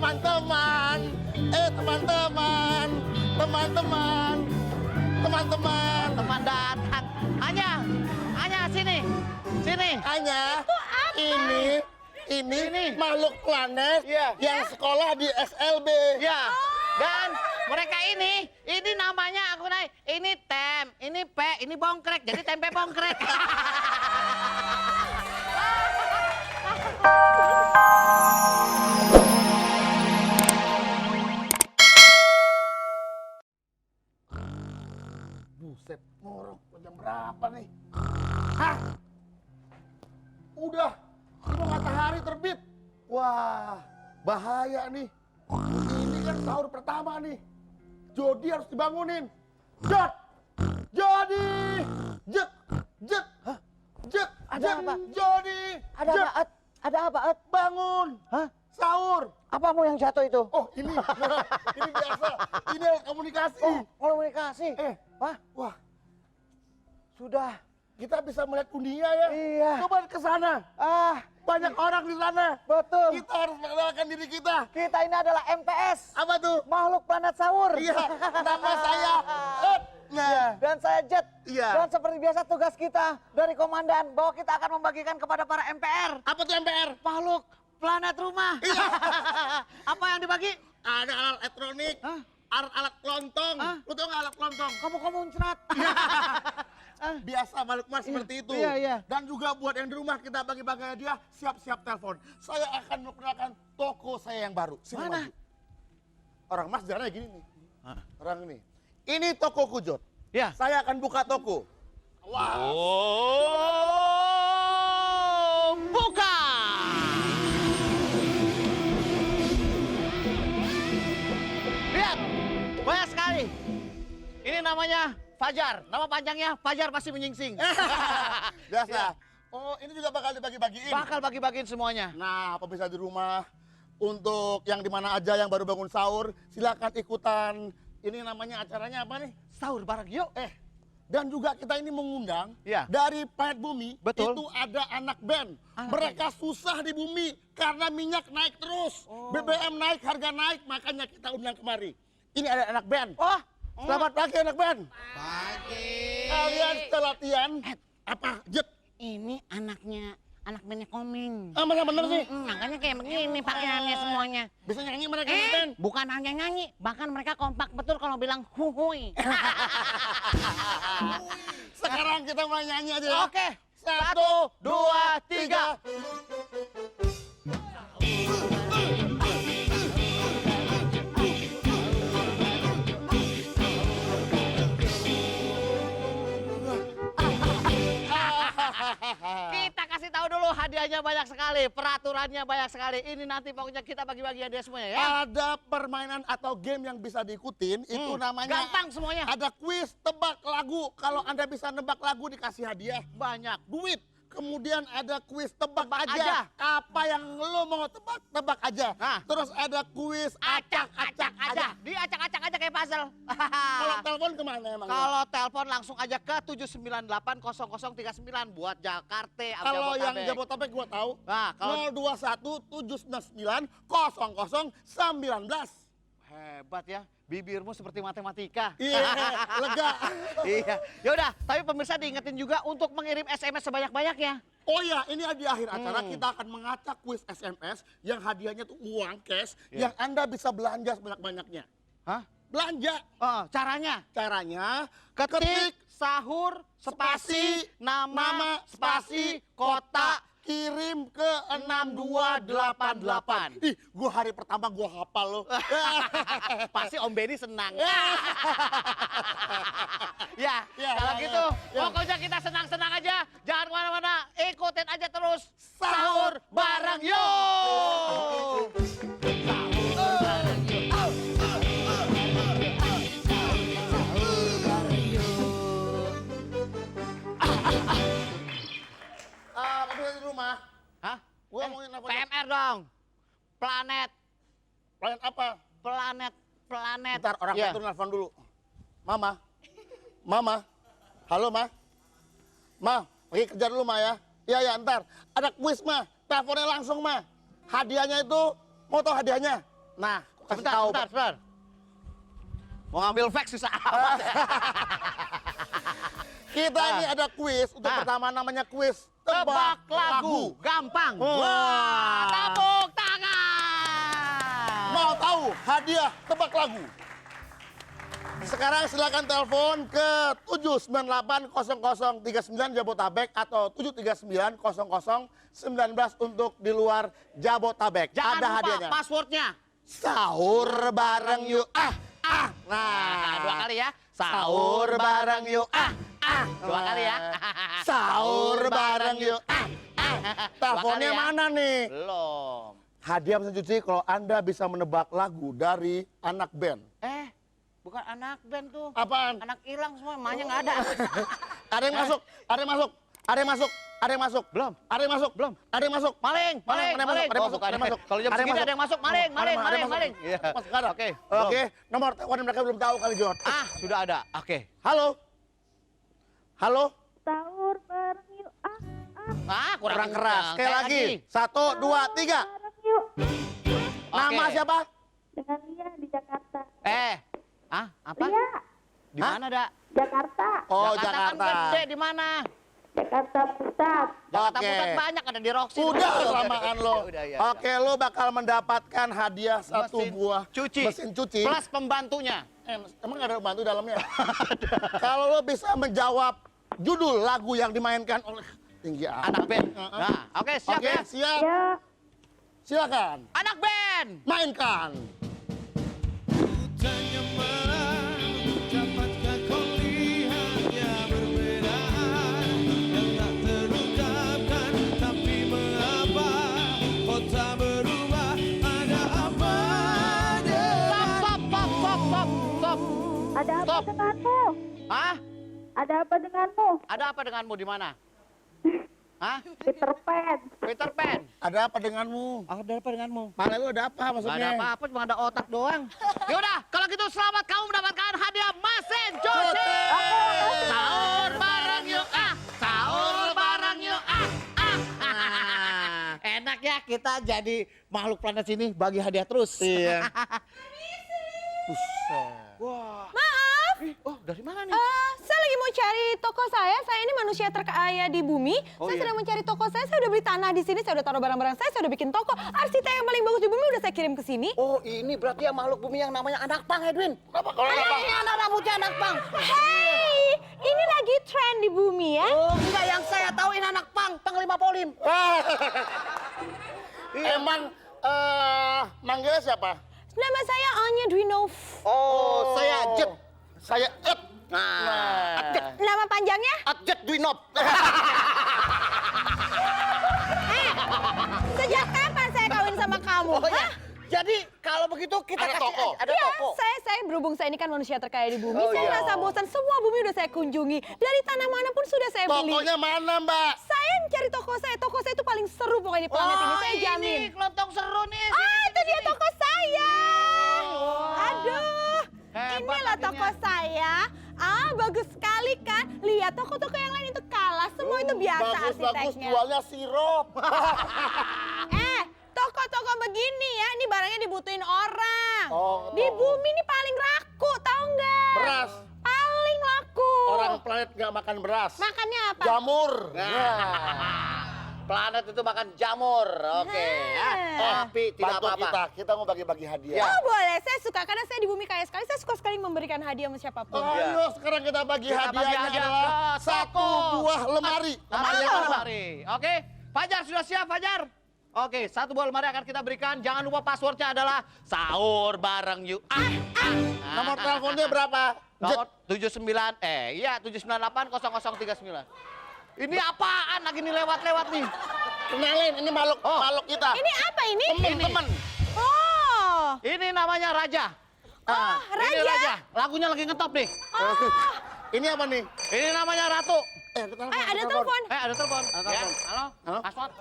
teman-teman, teman-teman, teman-teman, teman-teman. Teman datang. Anya sini. Hanya ini makhluk planet yang sekolah di SLB. Ya. Dan mereka ini namanya aku naik. Ini tem, ini pe, ini bongkrek. Jadi tempe bongkrek. Buset, ngorok jam berapa nih? Hah? Udah matahari terbit. Wah, bahaya nih. Ini kan sahur pertama nih. Jody harus dibangunin. Jody! Ada apa? Jody! Ada apa, Ed? Bangun! Hah? Sahur! Apa mau yang jatuh itu? Oh, ini biasa. Ini komunikasi. Oh, komunikasi. Wah, Sudah. kita bisa melihat dunia ya. Iya. Coba ke sana. Banyak orang di sana. Betul. Kita harus mengenalkan diri kita. Kita ini adalah MPS. Apa tuh? Makhluk planet sahur. Iya, nama saya Ed. Nah, Dan saya Jet. Iya. Dan seperti biasa tugas kita dari komandan bahwa kita akan membagikan kepada para MPR. apa tuh MPR? Makhluk planet rumah. Iya. Apa yang dibagi? Ada alat elektronik, Hah? alat kelontong. Hah? Lu tau nggak alat kelontong? Kamu muncrat. Biasa makhluk mas seperti itu. Iya. Dan juga buat yang di rumah kita bagi-bagi hadiah, siap-siap telepon. Saya akan memperkenalkan toko saya yang baru. Sini Mana? maju. Orang mas jalannya gini nih. Orang ini. Ini toko Kujot. Ya. Saya akan buka toko. Wah. Oh, buka. Lihat, banyak sekali. Ini namanya Fajar. Nama panjangnya Fajar pasti menyingsing. Biasa. Ya. Oh, ini juga bakal dibagi-bagiin. Bakal bagi-bagiin semuanya. Nah, pemirsa di rumah, untuk yang di mana aja yang baru bangun sahur, silakan ikutan. Ini namanya acaranya apa nih? Sahur bareng yuk. Dan juga kita ini mengundang Iya. dari planet bumi. Betul. Itu ada anak band. Mereka susah di bumi karena minyak naik terus. BBM naik, harga naik, makanya kita undang kemari. Ini ada anak band. Oh, Selamat pagi anak band. Pagi. Kalian setelah latihan, apa? Jet. Ini anak bandnya Komeng. Mana bener sih? Makanya kayak begini pakaiannya semuanya. Bisa nyanyi mereka anak band. Bukan hanya nyanyi, bahkan mereka kompak betul kalau bilang huhui. Sekarang kita mulai nyanyi aja ya. oke. 1, 2, 3. Kita kasih tahu dulu hadiahnya banyak sekali, peraturannya banyak sekali. Ini nanti pokoknya kita bagi-bagi hadiah semuanya ya. Ada permainan atau game yang bisa diikutin, itu namanya Gampang semuanya. ada kuis tebak lagu. Kalau Anda bisa nebak lagu dikasih hadiah Banyak. duit. Kemudian ada kuis tebak Tebak aja. aja. Apa yang lo mau tebak aja. Nah. Terus ada kuis Acak-acak aja. Diacak-acak aja kayak puzzle. Kalau telepon kemana emang? Kalau telepon langsung aja ke 7980039 buat Jakarta. Kalau yang Jabodetabek gua tahu. Nah, kalau 021 799 0019. hebat ya, bibirmu seperti matematika. Iya, lega. Iya. Ya udah, tapi pemirsa diingetin juga untuk mengirim SMS sebanyak-banyaknya. Oh ya, ini di akhir acara kita akan mengacak kuis SMS yang hadiahnya tuh uang cash yang Anda bisa belanja sebanyak-banyaknya. Hah? Belanja. Caranya Caranya ketik sahur spasi nama spasi kota kirim ke 6288. Ih, gua hari pertama gua hafal loh. pasti Om Benny senang. Ya, Ya, kalau ya, gitu ya. pokoknya kita senang-senang aja. Jangan kemana-mana, ikutin aja terus Sahur bareng yuk. Pemirsa di rumah, Hah? gua ngomongin apa? PMR dong. Planet, Plan apa? planet. Ntar orang Ya. itu nelfon dulu. Mama, halo Ma, pergi kerja dulu Ma ya. Iya ya ntar, ada kuis Ma, teleponnya langsung Ma. Hadiahnya itu, mau tau hadiahnya? Nah, kasih tahu. Sebentar. Mau ngambil fax susah amat. Kita ini ada kuis. Untuk pertama namanya kuis Tebak lagu. Gampang. Wah. Tepuk tangan. Mau tahu hadiah tebak lagu? Sekarang silakan telepon ke 7980039 Jabotabek atau 7390019 untuk di luar Jabotabek. Jangan Ada lupa hadiahnya. passwordnya. Sahur bareng yuk. Nah, dua kali ya. Sahur bareng yuk. Dua kali ya. Sahur bareng yuk. Teleponnya Dua kali ya. mana nih? Belum. Hadiah mesin cuci kalau Anda bisa menebak lagu dari anak band. Bukan anak band tuh. Apaan? Anak hilang semua, emaknya nggak ada. Ada yang masuk, ada yang masuk, ada yang masuk, ada yang masuk. Belum. Ada yang masuk, Belum. Ada yang masuk. Maling. Ada yang masuk, ada yang masuk, bukan. ada yang masuk. Kalau jam Ada yang segini masuk. ada yang masuk, maling. Iya. Masuk, nggak ada. Oke. Oke, nomor telepon mereka belum tahu kali, Jod. Sudah ada. Oke. Halo? Halo? Sahur bareng yuk. Kurang keras. Sekali lagi. 1, 2, 3. Bareng yuk. Nama siapa? Dengan Lia di Jakarta. Apa? Lia, Di mana, Dak? Jakarta. Oh, Jakarta. Kan Jakarta. gede, di mana? Jakarta Pusat. Jakarta Oke. Pusat banyak, ada di Roxy. Udah kelamaan lo. Udah, ya. Oke, lo bakal mendapatkan hadiah satu Mesin buah cuci. mesin cuci. Plus pembantunya. Emang nggak ada bantu dalamnya? Kalau lo bisa menjawab judul lagu yang dimainkan oleh Tinggi Anak band. Nah, oke, siap Oke, ya. siap. Ya, Silakan. Anak band. Mainkan. Tanya malam, dapatkah kau lihatnya berbedaan yang tak terungkapkan, tapi mengapa kota berubah? Ada apa Stop. ada apa Stop. denganmu? Hah? Ada apa denganmu? Ada apa denganmu di mana? Hah? Peter Pan. Peter Pan. Ada apa denganmu? Ada apa denganmu? Pala lu ada apa Gak maksudnya? ada apa-apa, cuma ada otak doang. Yaudah, kalau gitu selamat kamu mendapatkan hadiah mesin cuci. Sahur bareng yuk, sahur bareng yuk, Enak ya kita jadi makhluk planet sini bagi hadiah terus. Iya. Maaf, Oh, dari mana nih? saya lagi mau cari toko saya. Saya ini manusia terkaya di bumi. Oh, Saya iya. sedang mencari toko saya. Saya udah beli tanah di sini. Saya udah taruh barang-barang saya. Saya udah bikin toko. Arsitek yang paling bagus di bumi udah saya kirim ke sini. Oh, ini berarti ya makhluk bumi yang namanya anak pang, Edwin. Kenapa kalau apa? Ini anak rambutnya anak pang. Hey, ini lagi tren di bumi ya. Oh, enggak, yang saya tahu ini anak pang, Panglima Polim. Emang manggilnya siapa? Nama saya Anya Dwinov. Oh, saya Jet. Saya Ed. Nah, Nama panjangnya? Jet Dwinov. Sejak kapan saya kawin sama kamu? Oh, iya. Hah? Jadi kalau begitu kita Ada kasih toko. ada Iya, toko. saya berhubung saya ini kan manusia terkaya di bumi. Oh, Saya iya. merasa bosan. Semua bumi udah saya kunjungi. Dari tanah manapun sudah saya beli. Tokonya mana, Mbak? Saya mencari toko saya. Toko saya itu paling seru pokoknya di planet ini. Saya jamin. Ini kelontong seru nih. Itu dia toko saya. Aduh, Hebat inilah lakinya. toko saya. Bagus sekali kan? Lihat toko-toko yang lain itu kalah. Semua itu biasa Bagus-bagus arsiteknya. jualnya sirup. Toko-toko begini ya, ini barangnya dibutuhin orang. Oh. Di bumi ini paling laku, tahu nggak? Beras. Paling laku. Orang planet nggak makan beras. Makannya apa? Jamur. Planet itu makan jamur. Oke, ya. Tapi tidak Bantu apa-apa. kita mau bagi-bagi hadiah. Oh boleh, saya suka karena saya di bumi kaya sekali. Saya suka sekali memberikan hadiah sama siapapun. Ayo sekarang kita bagi Kita bagi hadiahnya hadiah adalah ke satu toko. buah lemari. Lemari Lemari yang apa? lemari. Oke, Fajar sudah siap, Fajar? Oke, satu buah lemari akan kita berikan. Jangan lupa passwordnya adalah sahur bareng yuk. Nomor teleponnya berapa? Nomor 7980039. Ini apaan lagi nih lewat-lewat nih? Kenalin, ini makhluk kita. Ini apa ini? Temen-temen. Oh, Ini namanya Raja. Ini Raja. Raja. Lagunya lagi ngetop nih. Ini apa nih? Ini namanya Ratu. ada telepon. Ada telepon. Ada Ya, telepon. halo. Halo? Password.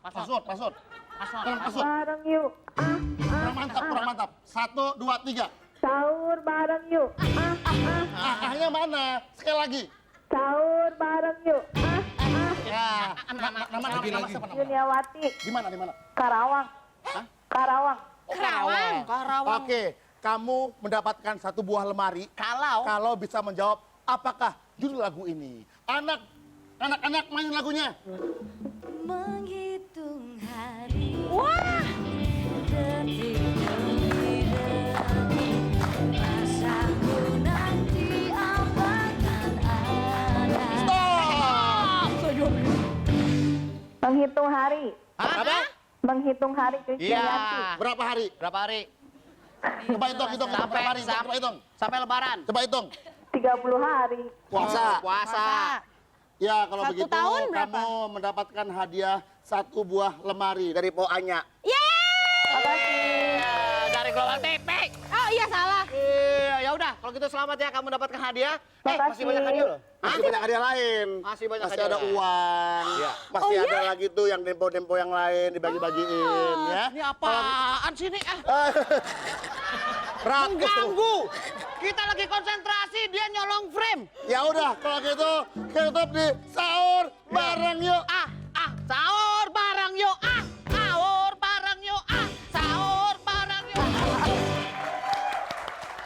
Password. Password. Bareng yuk. Kurang mantap. 1, 2, 3. Sahur bareng yuk. Ahnya mana? Sekali lagi. Sahur bareng yuk. Ya. Nama siapa nama? Yuniawati, Di mana? Karawang. Karawang. Karawang. Oke, kamu mendapatkan satu buah lemari kalau bisa menjawab apakah judul lagu ini. Anak-anak main lagunya. Menghitung hari, Wah, detik demi detik, rasaku nanti apakan ada. Stop. Menghitung hari. Apa? Menghitung hari Krisdayanti. Iya. Berapa hari? Berapa hari? Coba hitung berapa hari? Coba hitung. Sampai lebaran. Coba hitung. 30 hari. Puasa. Puasa. Ya, kalau Satu begitu tahun berapa? kamu mendapatkan hadiah satu buah lemari dari Po Anya. Dari Global TV. oh iya salah. Iya, ya udah. Kalau gitu selamat ya kamu mendapatkan hadiah. Masih Makasih. banyak hadiah loh. Masih banyak hadiah lain. Masih banyak Masih hadiah ada lain. uang. Iya. Masih ada lagi tuh yang dempo-dempo yang lain dibagi-bagiin ya. Ini apaan sih ini? Rak. Mengganggu. Kita lagi konsentrasi, dia nyolong frame. Ya udah, kalau gitu tutup di sahur bareng yuk. Sahur bareng yuk. Sahur bareng yuk. Sahur bareng yuk.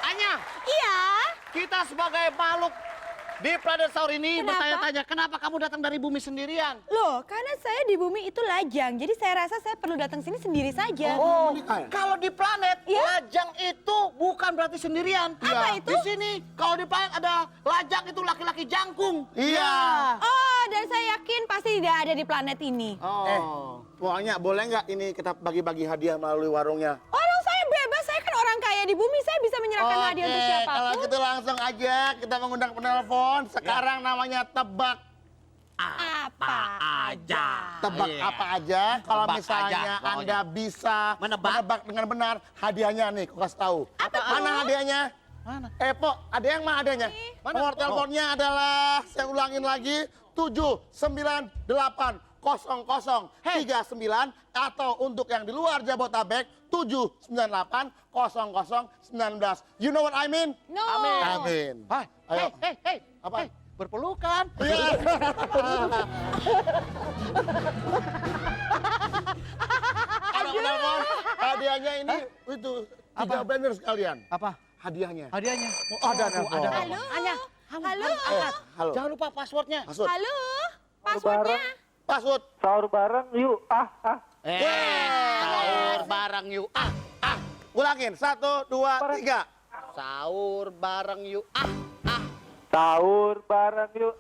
Anya, Iya. kita sebagai makhluk di planet sahur ini Kenapa? bertanya-tanya, kenapa kamu datang dari bumi sendirian? Loh, karena saya di bumi itu lajang. Jadi saya rasa saya perlu datang sini sendiri saja. Oh, menikah ya? kalau di planet Iya. lajang itu bukan berarti sendirian. Apa itu? Di sini kalau di planet ada lajang itu laki-laki jangkung. Iya. Oh, dan saya yakin pasti tidak ada di planet ini. Pokoknya boleh nggak ini kita bagi-bagi hadiah melalui warungnya? Orang saya bebas, saya kan orang kaya di bumi. Saya bisa menyerahkan hadiah untuk kalau siapapun. gitu langsung aja kita mengundang penelpon. Sekarang namanya tebak. Apa aja. Tebak Iya. apa aja. Kalau Tebak misalnya aja, pokoknya. Anda bisa Menebak. dengan benar, hadiahnya nih, aku kasih tahu. Mana hadiahnya? Mana? Po, ada yang mana hadiahnya? Mana? Nomor teleponnya adalah, saya ulangin lagi, 7980039 atau untuk yang di luar Jabotabek 7980019. You know what I mean? No. Amin. Hai, Ayo. hei, Apa? hei, berpelukan. Iya. Ada penelpon, hadiahnya ini itu 3 blender sekalian. Apa? Hadiahnya. Hadiahnya. Oh, ada nelpon. Halo. Anya, Halo. Halo. jangan lupa passwordnya. Password. Halo. Passwordnya. Password. Sahur bareng yuk. Sahur bareng yuk. Ulangin. 1, 2, 3. Sahur bareng yuk. Sahur bareng yuk.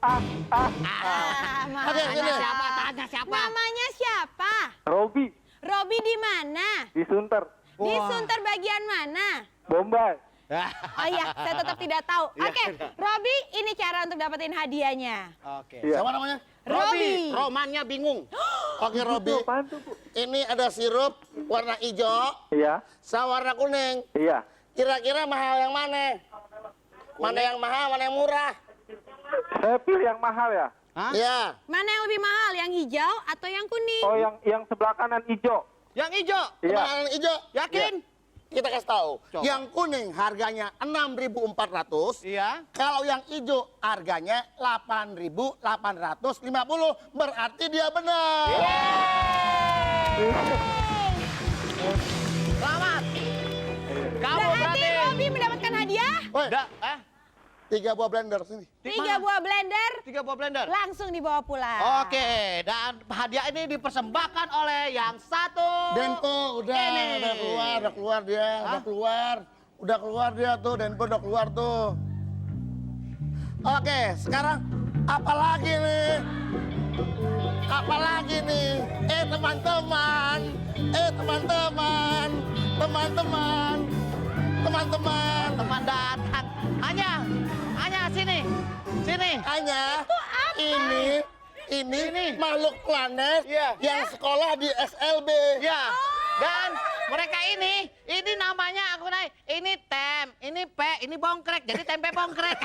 Oke, sini. Siapa? Tanya siapa? Namanya siapa? Robi Robi di mana? di Sunter. Di Sunter bagian mana? Bombay. Oh iya, saya tetap tidak tahu. Oke, Robi, ini cara untuk dapetin hadiahnya. Oke. Iya. Siapa namanya? Robi. Romannya bingung. Oke, Robi. Apaan tuh, Bu? Ini ada sirup warna hijau Iya. sama warna kuning. Iya. Kira-kira mahal yang mana? Mana yang mahal, mana yang murah? Saya pilih yang mahal ya. Hah? Ya. Mana yang lebih mahal, yang hijau atau yang kuning? Oh, yang sebelah kanan hijau. Yang hijau. Iya. Mahal yang hijau. Yakin? Kita kasih tahu. Coba. Yang kuning harganya 6.400. Iya. Kalau yang hijau harganya 8.850. Berarti dia benar. Selamat. Kamu Berarti berarti. Robi mendapatkan hadiah Woi, Udah, 3 buah blender sini. 3 buah blender, 3 buah blender. langsung dibawa pulang. Oke, dan hadiah ini dipersembahkan oleh yang satu. Denpo udah Ini. keluar dia, udah keluar dia tuh, Denpo udah keluar tuh. Oke, sekarang apa lagi nih? Teman-teman, Teman datang. Anya, sini. hanya ini makhluk planet Iya. yang sekolah di SLB. Ya. Dan mereka ini namanya aku naik. Ini tem, ini pe, ini bongkrek. Jadi tempe bongkrek.